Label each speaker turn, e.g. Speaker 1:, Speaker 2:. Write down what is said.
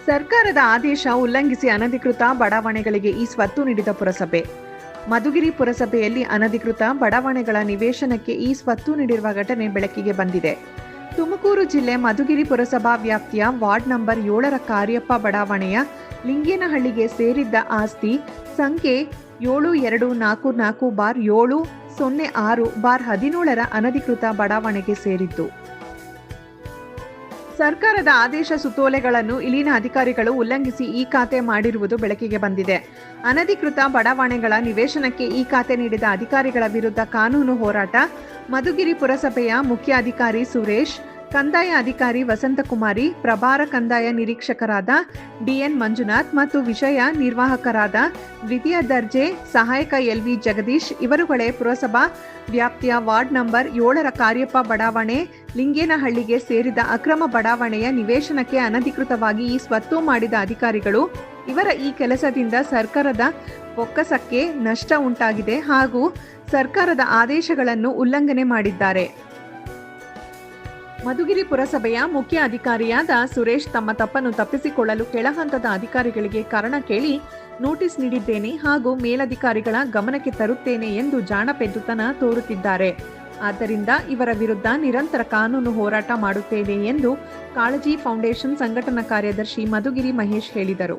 Speaker 1: ಸರ್ಕಾರದ ಆದೇಶ ಉಲ್ಲಂಘಿಸಿ ಅನಧಿಕೃತ ಬಡಾವಣೆಗಳಿಗೆ ಈ ಸ್ವತ್ತು ನೀಡಿದ ಪುರಸಭೆ. ಮಧುಗಿರಿ ಪುರಸಭೆಯಲ್ಲಿ ಅನಧಿಕೃತ ಬಡಾವಣೆಗಳ ನಿವೇಶನಕ್ಕೆ ಈ ಸ್ವತ್ತು ನೀಡಿರುವ ಘಟನೆ ಬೆಳಕಿಗೆ ಬಂದಿದೆ. ತುಮಕೂರು ಜಿಲ್ಲೆ ಮಧುಗಿರಿ ಪುರಸಭಾ ವ್ಯಾಪ್ತಿಯ ವಾರ್ಡ್ ನಂಬರ್ 7ರ ಕಾರ್ಯಪ್ಪ ಬಡಾವಣೆಯ ಲಿಂಗೇನಹಳ್ಳಿಗೆ ಸೇರಿದ್ದ ಆಸ್ತಿ ಸಂಖ್ಯೆ 7244/706/17ರ ಅನಧಿಕೃತ ಬಡಾವಣೆಗೆ ಸೇರಿತ್ತು. ಸರ್ಕಾರದ ಆದೇಶ ಸುತ್ತೋಲೆಗಳನ್ನು ಇಲ್ಲಿನ ಅಧಿಕಾರಿಗಳು ಉಲ್ಲಂಘಿಸಿ ಈ ಖಾತೆ ಮಾಡಿರುವುದು ಬೆಳಕಿಗೆ ಬಂದಿದೆ. ಅನಧಿಕೃತ ಬಡಾವಣೆಗಳ ನಿವೇಶನಕ್ಕೆ ಈ ಖಾತೆ ನೀಡಿದ ಅಧಿಕಾರಿಗಳ ವಿರುದ್ಧ ಕಾನೂನು ಹೋರಾಟ. ಮಧುಗಿರಿ ಪುರಸಭೆಯ ಮುಖ್ಯ ಅಧಿಕಾರಿ ಸುರೇಶ್, ಕಂದಾಯ ಅಧಿಕಾರಿ ವಸಂತಕುಮಾರಿ, ಪ್ರಭಾರ ಕಂದಾಯ ನಿರೀಕ್ಷಕರಾದ ಡಿಎನ್ ಮಂಜುನಾಥ್ ಮತ್ತು ವಿಷಯ ನಿರ್ವಾಹಕರಾದ ದ್ವಿತೀಯ ದರ್ಜೆ ಸಹಾಯಕ ಎಲ್ವಿ ಜಗದೀಶ್ ಇವರುಗಳೇ ಪುರಸಭಾ ವ್ಯಾಪ್ತಿಯ ವಾರ್ಡ್ ನಂಬರ್ 7ರ ಕಾರ್ಯಪ್ಪ ಬಡಾವಣೆ ಲಿಂಗೇನಹಳ್ಳಿಗೆ ಸೇರಿದ ಅಕ್ರಮ ಬಡಾವಣೆಯ ನಿವೇಶನಕ್ಕೆ ಅನಧಿಕೃತವಾಗಿ ಈ ಸ್ವತ್ತು ಮಾಡಿದ ಅಧಿಕಾರಿಗಳು. ಇವರ ಈ ಕೆಲಸದಿಂದ ಸರ್ಕಾರದ ಬೊಕ್ಕಸಕ್ಕೆ ನಷ್ಟ ಉಂಟಾಗಿದೆ ಹಾಗೂ ಸರ್ಕಾರದ ಆದೇಶಗಳನ್ನು ಉಲ್ಲಂಘನೆ ಮಾಡಿದ್ದಾರೆ. ಮಧುಗಿರಿ ಪುರಸಭೆಯ ಮುಖ್ಯ ಅಧಿಕಾರಿಯಾದ ಸುರೇಶ್ ತಮ್ಮ ತಪ್ಪನ್ನು ತಪ್ಪಿಸಿಕೊಳ್ಳಲು ಕೆಳಹಂತದ ಅಧಿಕಾರಿಗಳಿಗೆ ಕಾರಣ ಕೇಳಿ ನೋಟಿಸ್ ನೀಡಿದ್ದೇನೆ ಹಾಗೂ ಮೇಲಧಿಕಾರಿಗಳ ಗಮನಕ್ಕೆ ತರುತ್ತೇನೆ ಎಂದು ಜಾಣಪೆದ್ದುತನ ತೋರುತ್ತಿದ್ದಾರೆ. ಆದ್ದರಿಂದ ಇವರ ವಿರುದ್ಧ ನಿರಂತರ ಕಾನೂನು ಹೋರಾಟ ಮಾಡುತ್ತೇವೆ ಎಂದು ಕಾಳಜಿ ಫೌಂಡೇಶನ್ ಸಂಘಟನಾ ಕಾರ್ಯದರ್ಶಿ ಮಧುಗಿರಿ ಮಹೇಶ್ ಹೇಳಿದರು.